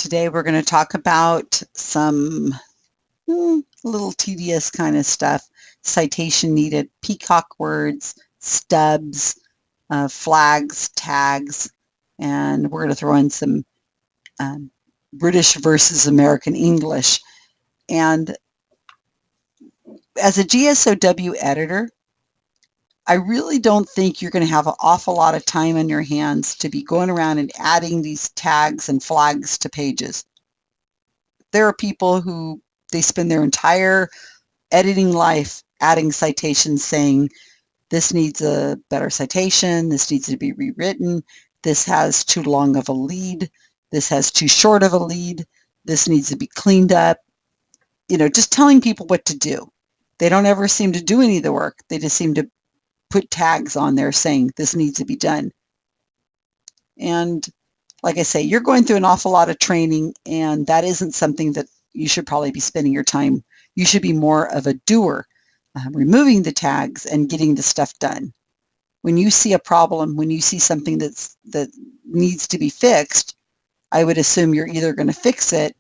Today we're going to talk about some little tedious kind of stuff. Citation needed, peacock words, stubs, flags, tags, and we're going to throw in some British versus American English. And as a GSoW editor, I really don't think you're going to have an awful lot of time on your hands to be going around and adding these tags and flags to pages. There are people who they spend their entire editing life adding citations saying, this needs a better citation, this needs to be rewritten, this has too long of a lead, this has too short of a lead, this needs to be cleaned up. Just telling people what to do. They don't ever seem to do any of the work. They just seem to put tags on there saying this needs to be done. And like I say, you're going through an awful lot of training, and that isn't something that you should probably be spending your time. You should be more of a doer, removing the tags and getting the stuff done. When you see a problem, when you see something that needs to be fixed, I would assume you're either going to fix it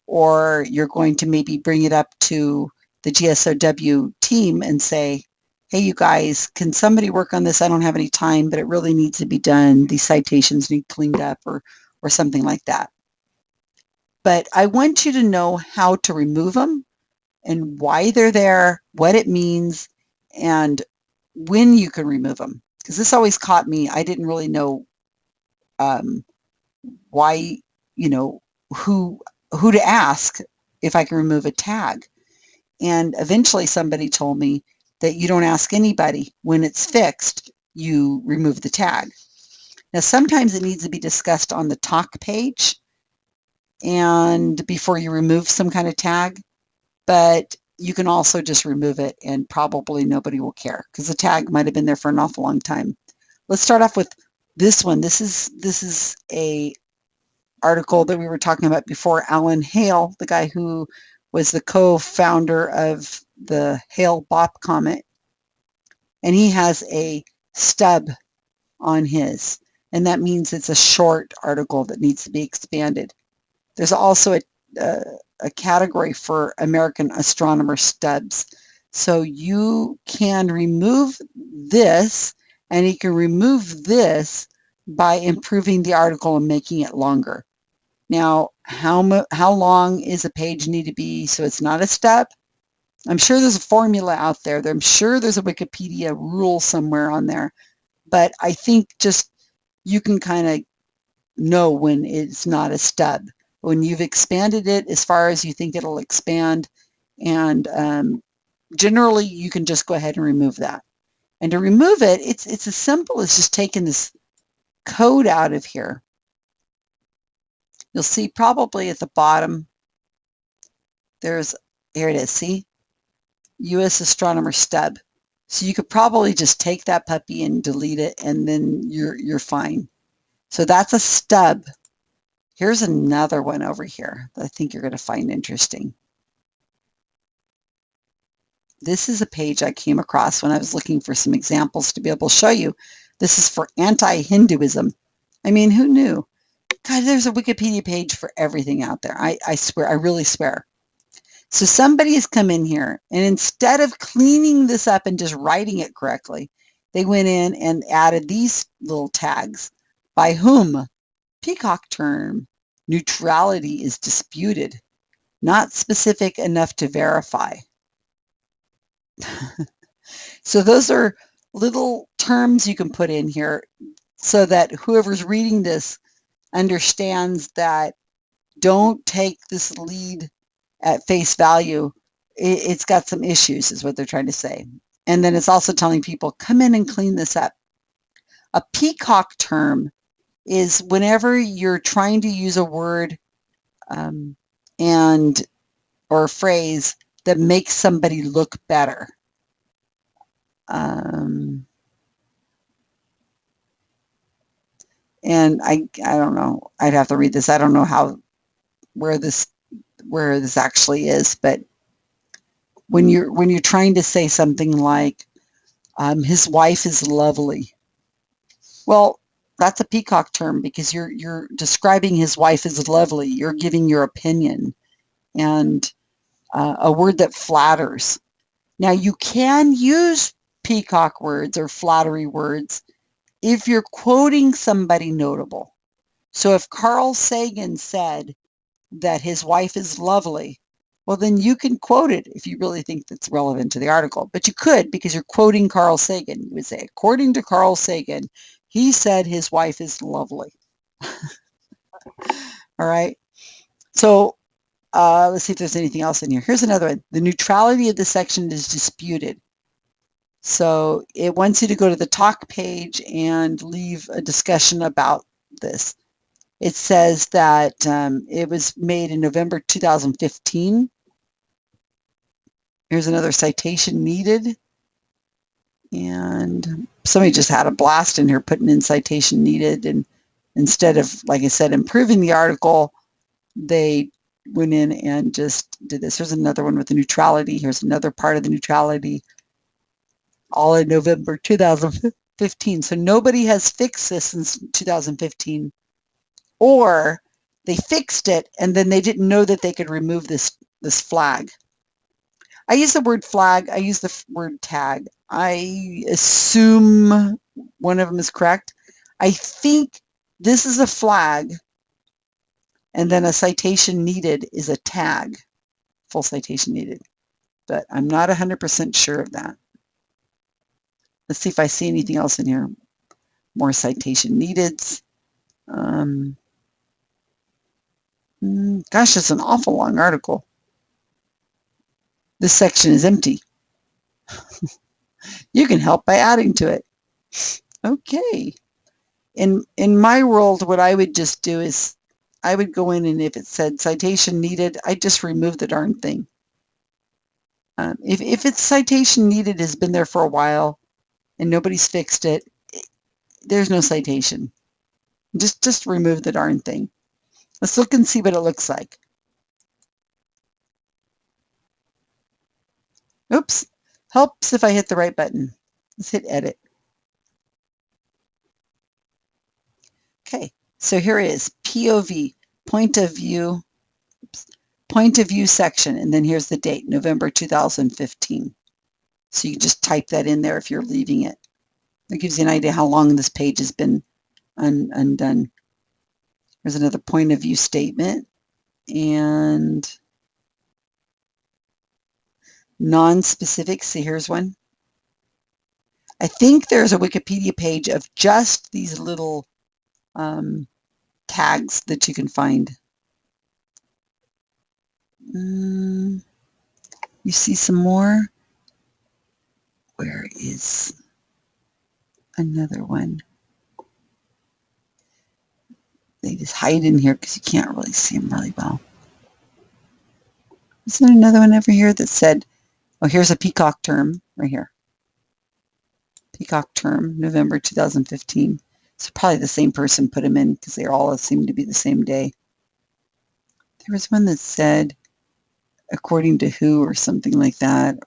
or you're going to maybe bring it up to the GSoW team and say, hey, you guys, can somebody work on this? I don't have any time, but it really needs to be done. These citations need cleaned up or something like that. But I want you to know how to remove them and why they're there, what it means, and when you can remove them. Because this always caught me. I didn't really know why, who to ask if I can remove a tag. And eventually somebody told me that you don't ask anybody. When it's fixed, you remove the tag. Now, sometimes it needs to be discussed on the talk page and before you remove some kind of tag, but you can also just remove it and probably nobody will care because the tag might have been there for an awful long time. Let's start off with this one. This is a article that we were talking about before. Alan Hale, the guy who was the co-founder of the Hale-Bopp comet, and he has a stub on his, and that means it's a short article that needs to be expanded. There's also a category for American astronomer stubs. So you can remove this, and you can remove this by improving the article and making it longer. Now, how long is a page need to be so it's not a stub? I'm sure there's a formula out there. I'm sure there's a Wikipedia rule somewhere on there. But I think just you can kind of know when it's not a stub. When you've expanded it as far as you think it'll expand, and generally you can just go ahead and remove that. And to remove it, it's as simple as just taking this code out of here. You'll see probably at the bottom, here it is, see? U.S. Astronomer Stub. So you could probably just take that puppy and delete it, and then you're fine. So that's a stub. Here's another one over here that I think you're going to find interesting. This is a page I came across when I was looking for some examples to be able to show you. This is for anti-Hinduism. I mean, who knew? God, there's a Wikipedia page for everything out there. I swear, I really swear. So somebody has come in here, and instead of cleaning this up and just writing it correctly, they went in and added these little tags. By whom? Peacock term. Neutrality is disputed. Not specific enough to verify. So those are little terms you can put in here so that whoever's reading this understands that don't take this lead at face value. It's got some issues is what they're trying to say. And then it's also telling people, come in and clean this up. A peacock term is whenever you're trying to use a word or a phrase that makes somebody look better. And I don't know. I'd have to read this. I don't know where this actually is, but when you're trying to say something like his wife is lovely. Well, that's a peacock term because you're describing his wife as lovely. You're giving your opinion, and a word that flatters. Now, you can use peacock words or flattery words if you're quoting somebody notable. So if Carl Sagan said that his wife is lovely, well, then you can quote it if you really think that's relevant to the article. But you could, because you're quoting Carl Sagan. You would say, according to Carl Sagan, he said his wife is lovely. All right. So let's see if there's anything else in here. Here's another one. The neutrality of the section is disputed. So it wants you to go to the talk page and leave a discussion about this. It says that it was made in November 2015. Here's another citation needed. And somebody just had a blast in here putting in citation needed. And instead of, like I said, improving the article, they went in and just did this. Here's another one with the neutrality. Here's another part of the neutrality, all in November 2015. So nobody has fixed this since 2015, or they fixed it and then they didn't know that they could remove this flag. I use the word flag. I use the word tag. I assume one of them is correct. I think this is a flag, and then a citation needed is a tag, full citation needed. But I'm not 100% sure of that. Let's see if I see anything else in here. More citation needed. Gosh, it's an awful long article. This section is empty. You can help by adding to it. Okay. In my world, what I would just do is I would go in, and if it said citation needed, I'd just remove the darn thing. If it's citation needed has been there for a while and nobody's fixed it, there's no citation. Just remove the darn thing. Let's look and see what it looks like. Oops. Helps if I hit the right button. Let's hit edit. Okay, so here it is, POV, point of view, section, and then here's the date, November 2015. So you just type that in there if you're leaving it. That gives you an idea how long this page has been undone. There's another point of view statement, and non-specific. See, here's one. I think there's a Wikipedia page of just these little tags that you can find. You see some more? Where is another one? They just hide in here because you can't really see them really well. Isn't there another one over here that said, oh, here's a peacock term right here. Peacock term, November 2015. So probably the same person put them in because they all seem to be the same day. There was one that said, according to who or something like that.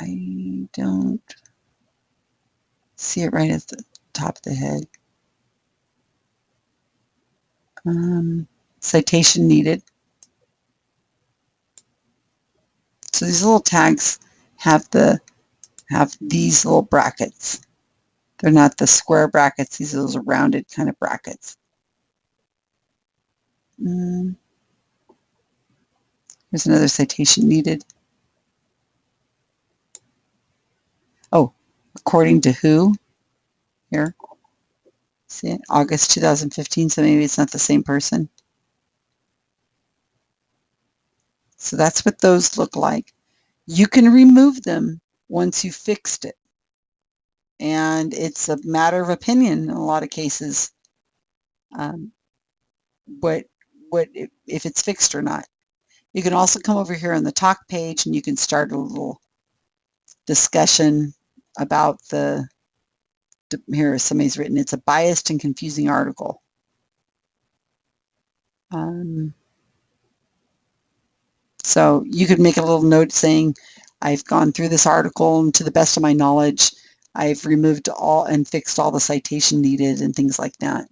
I don't see it right at the top of the head. Citation needed. So these little tags have these little brackets. They're not the square brackets. These are those rounded kind of brackets. There's another citation needed. Oh, according to who? Here. See it? August 2015, so maybe it's not the same person. So that's what those look like. You can remove them once you've fixed it. And it's a matter of opinion in a lot of cases, if it's fixed or not. You can also come over here on the talk page and you can start a little discussion about here somebody's written, it's a biased and confusing article. So you could make a little note saying, I've gone through this article and to the best of my knowledge, I've removed all and fixed all the citation needed and things like that.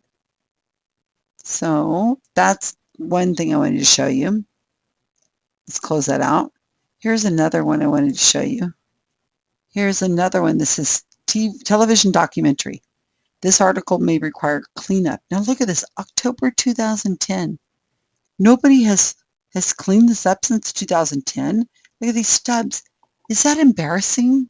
So that's one thing I wanted to show you. Let's close that out. Here's another one I wanted to show you. Here's another one. This is television documentary. This article may require cleanup. Now look at this, October 2010. Nobody has cleaned this up since 2010. Look at these stubs. Is that embarrassing?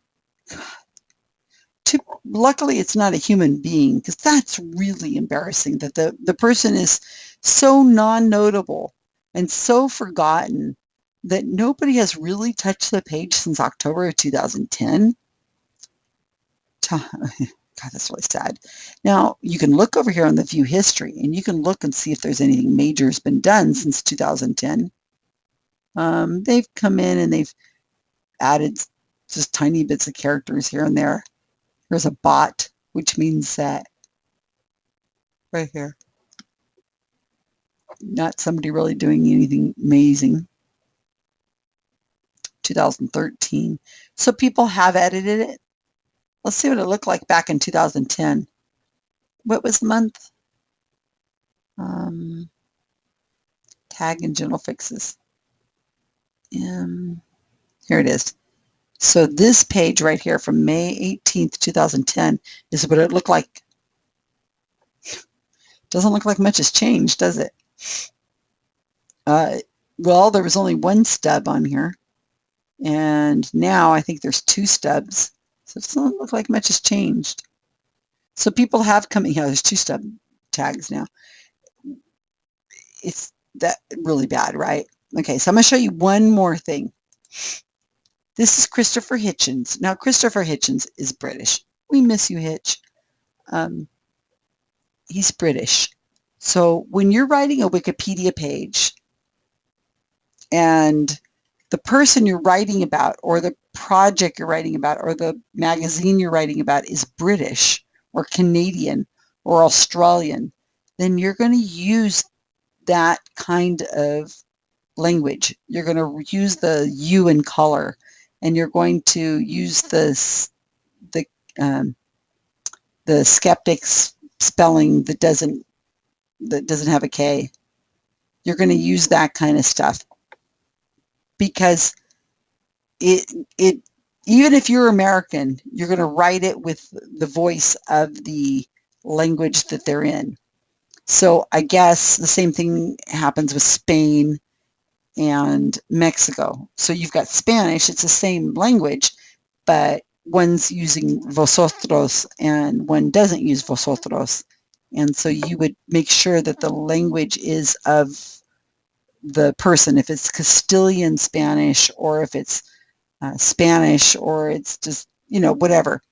Luckily, it's not a human being, because that's really embarrassing that the person is so non-notable and so forgotten that nobody has really touched the page since October of 2010. God, that's really sad. Now, you can look over here on the view history, and you can look and see if there's anything major has been done since 2010. They've come in and they've added just tiny bits of characters here and there. There's a bot, which means that right here, not somebody really doing anything amazing. 2013. So people have edited it. Let's see what it looked like back in 2010. What was the month? Tag and general fixes. Here it is. So this page right here from May 18th, 2010 is what it looked like. Doesn't look like much has changed, does it? Well, there was only one stub on here, and now I think there's two stubs. So it doesn't look like much has changed. So people have come, yeah, there's two stub tags now. It's that really bad, right? Okay, so I'm going to show you one more thing. This is Christopher Hitchens. Now, Christopher Hitchens is British. We miss you, Hitch. He's British. So when you're writing a Wikipedia page and the person you're writing about or the project you're writing about or the magazine you're writing about is British or Canadian or Australian, then you're going to use that kind of language. You're going to use the U in color, and you're going to use the skeptics spelling that doesn't have a K. You're going to use that kind of stuff because it even if you're American, you're going to write it with the voice of the language that they're in. So I guess the same thing happens with Spain and Mexico. So you've got Spanish, it's the same language, but one's using vosotros and one doesn't use vosotros. And so you would make sure that the language is of the person, if it's Castilian Spanish or if it's Spanish or it's just, whatever.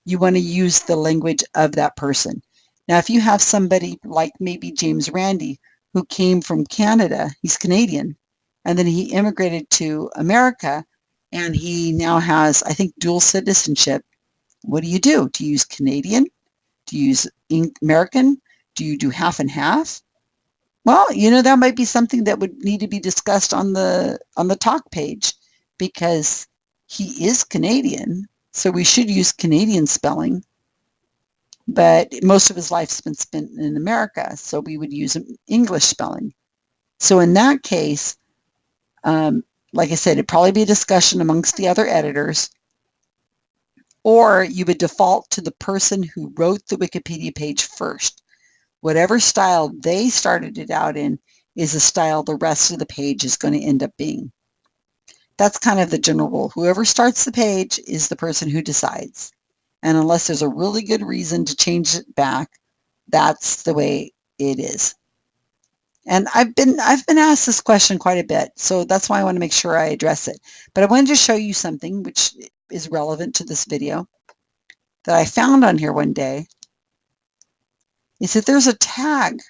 You want to use the language of that person. Now, if you have somebody like maybe James Randi, who came from Canada, he's Canadian, and then he immigrated to America, and he now has, I think, dual citizenship. What do? Do you use Canadian? Do you use American? Do you do half and half? Well, that might be something that would need to be discussed on the talk page, because he is Canadian, so we should use Canadian spelling. But most of his life's been spent in America, so we would use English spelling. So in that case, like I said, it'd probably be a discussion amongst the other editors, or you would default to the person who wrote the Wikipedia page first. Whatever style they started it out in is the style the rest of the page is going to end up being. That's kind of the general rule. Whoever starts the page is the person who decides. And unless there's a really good reason to change it back, that's the way it is. And I've been asked this question quite a bit, so that's why I want to make sure I address it. But I wanted to show you something which is relevant to this video that I found on here one day. Is that there's a tag,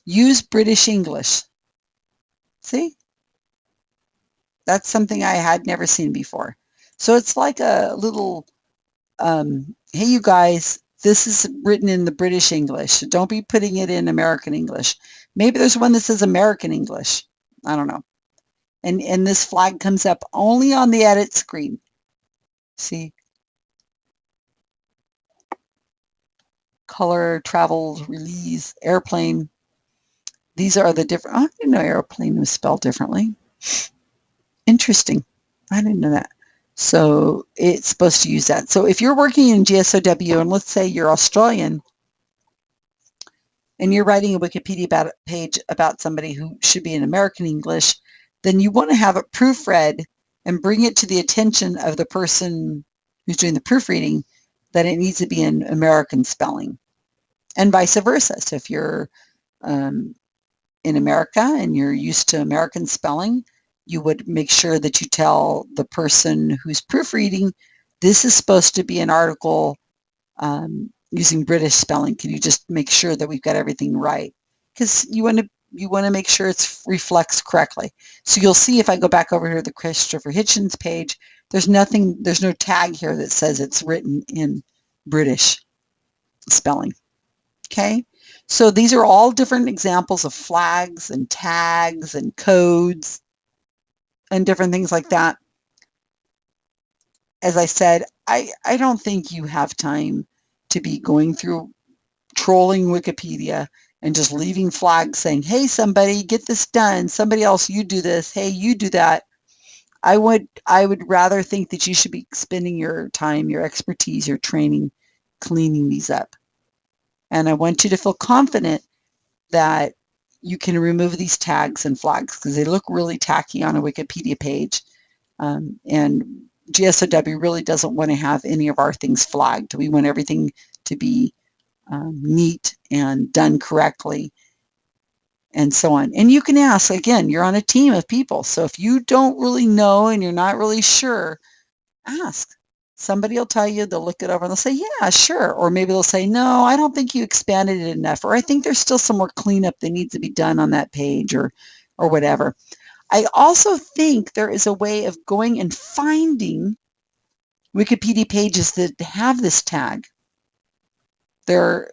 use British English. See? That's something I had never seen before. So it's like a little, hey, you guys, this is written in the British English. Don't be putting it in American English. Maybe there's one that says American English. I don't know. And this flag comes up only on the edit screen. See? color, travel, release, airplane. These are the different, oh, I didn't know airplane was spelled differently. Interesting. I didn't know that. So it's supposed to use that. So if you're working in GSoW, and let's say you're Australian, and you're writing a Wikipedia page about somebody who should be in American English, then you want to have it proofread and bring it to the attention of the person who's doing the proofreading that it needs to be in American spelling, and vice versa. So if you're in America and you're used to American spelling, you would make sure that you tell the person who's proofreading, this is supposed to be an article using British spelling. Can you just make sure that we've got everything right? Because you want to make sure it reflects correctly. So you'll see if I go back over here to the Christopher Hitchens page, there's no tag here that says it's written in British spelling. Okay, so these are all different examples of flags and tags and codes and different things like that. As I said, I don't think you have time to be going through trolling Wikipedia and just leaving flags saying, hey, somebody get this done. Somebody else, you do this. Hey, you do that. I would rather think that you should be spending your time, your expertise, your training, cleaning these up. And I want you to feel confident that you can remove these tags and flags because they look really tacky on a Wikipedia page. And GSoW really doesn't want to have any of our things flagged. We want everything to be neat and done correctly and so on. And you can ask, again, you're on a team of people. So if you don't really know and you're not really sure, ask. Somebody will tell you, they'll look it over and they'll say, yeah, sure. Or maybe they'll say, no, I don't think you expanded it enough. Or I think there's still some more cleanup that needs to be done on that page or whatever. I also think there is a way of going and finding Wikipedia pages that have this tag. There's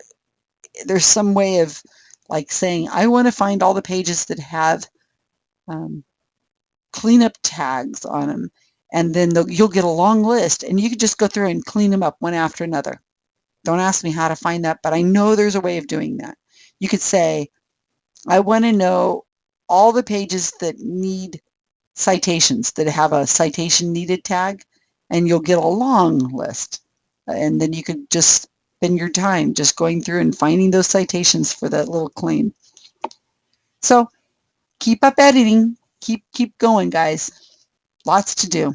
some way of like saying, I want to find all the pages that have cleanup tags on them. And then you'll get a long list and you can just go through and clean them up one after another. Don't ask me how to find that, but I know there's a way of doing that. You could say, I want to know all the pages that need citations, that have a citation needed tag, and you'll get a long list. And then you could just spend your time just going through and finding those citations for that little claim. So keep up editing. Keep going, guys. Lots to do.